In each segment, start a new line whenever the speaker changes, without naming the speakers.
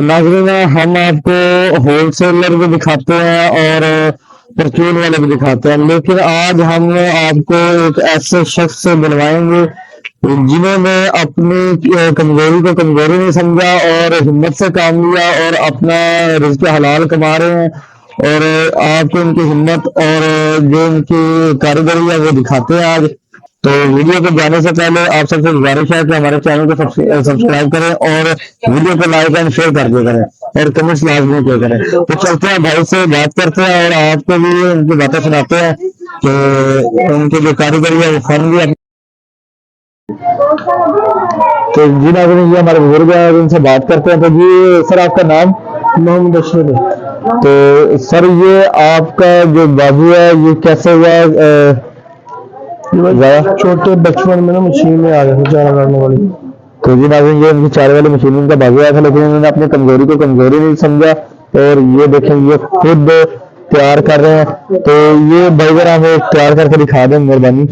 तो नाज़रीन, हम आपको होलसेलर भी दिखाते हैं और परचून वाले भी दिखाते हैं, लेकिन आज हम आपको एक ऐसे शख्स से मिलवाएंगे जिन्होंने अपनी कमजोरी को कमजोरी नहीं समझा और हिम्मत से काम लिया और अपना रिज़्क़ हलाल कमा रहे हैं। और आपको इनकी हिम्मत और जो इनकी कारीगरी है वो दिखाते हैं आज। तो वीडियो को जाने से पहले आप सबसे गुजारिश है कि हमारे चैनल को सब्सक्राइब करें और वीडियो को लाइक एंड शेयर कर दिया करें और कमेंट्स लाजमी किया करें। तो चलते हैं, भाई से बात करते हैं और आपको भी उनकी बातें सुनाते हैं कि उनकी जो कारीगरी है वो फन भी। तो जी नाज़रीन, ये हमारे बुजुर्ग हैं, उनसे बात करते हैं। तो जी सर, आपका नाम?
मोहम्मद अशरफ है।
तो सर, ये आपका जो बाजू है ये कैसे हुआ?
छोटे बचपन में ना मशीन में आ गया था चारा काटने वाली।
तो जी नाज़रीन, ये उनकी चारे वाली मशीन उनका बाजू आया था, लेकिन उन्होंने अपनी कमजोरी को कमजोरी नहीं समझा और ये देखें, ये खुद तैयार कर रहे हैं। तो ये भाई जरा हमें तैयार करके दिखा दें, मेहरबानी।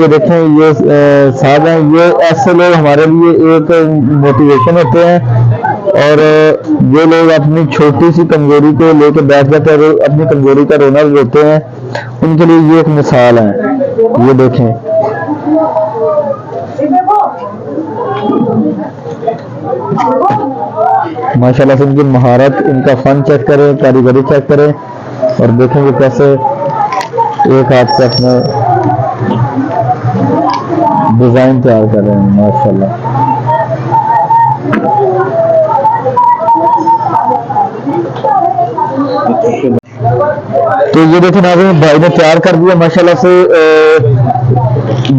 ये देखें, ये साहब हैं, ये ऐसे लोग हमारे लिए एक मोटिवेशन होते हैं और ये लोग अपनी छोटी सी कमजोरी को लेकर बैठ जाते हैं और अपनी कमजोरी का रोना देते हैं। उनके लिए ये एक मिसाल है। ये देखें, माशाल्लाह से इनकी महारत, इनका फन चेक करें, कारीगरी चेक करें और देखेंगे कैसे एक हाथ से अपना डिजाइन तैयार कर रहे हैं। माशाल्लाह। तो ये देखो नाज़रीन, भाई ने तैयार कर दिया माशाल्लाह से।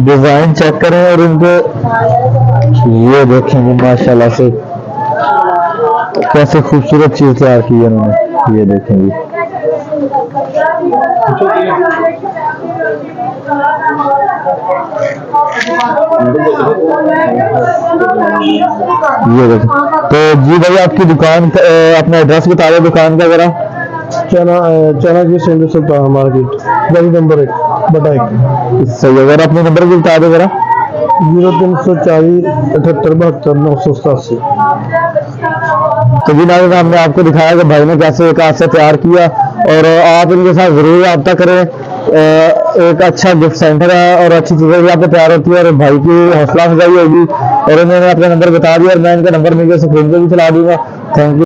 डिजाइन चेक करें और इनको ये देखेंगे माशाल्लाह से कैसे खूबसूरत चीज तैयार की है उन्होंने। ये देखेंगे, ये देखें। तो जी भाई, आपकी दुकान अपना एड्रेस बता दें दुकान का जरा।
चना की सेंटर सुल्तान मार्केट, गली नंबर 1/1।
सही है, अगर अपने नंबर भी बता दें जरा।
0340 78 72 987।
तो जी नाज़रीन, हमने आपको दिखाया कि भाई ने कैसे एक हाथ से तैयार किया और आप इनके साथ जरूर रब्ता करें। एक अच्छा गिफ्ट सेंटर है और अच्छी चीजें भी आपको तैयार होती है और भाई की हौसला अफजाई होगी। और उन्होंने अपना नंबर बता दिया और मैं इनका नंबर नीचे स्क्रीन पे भी चला दूंगा। Thank you.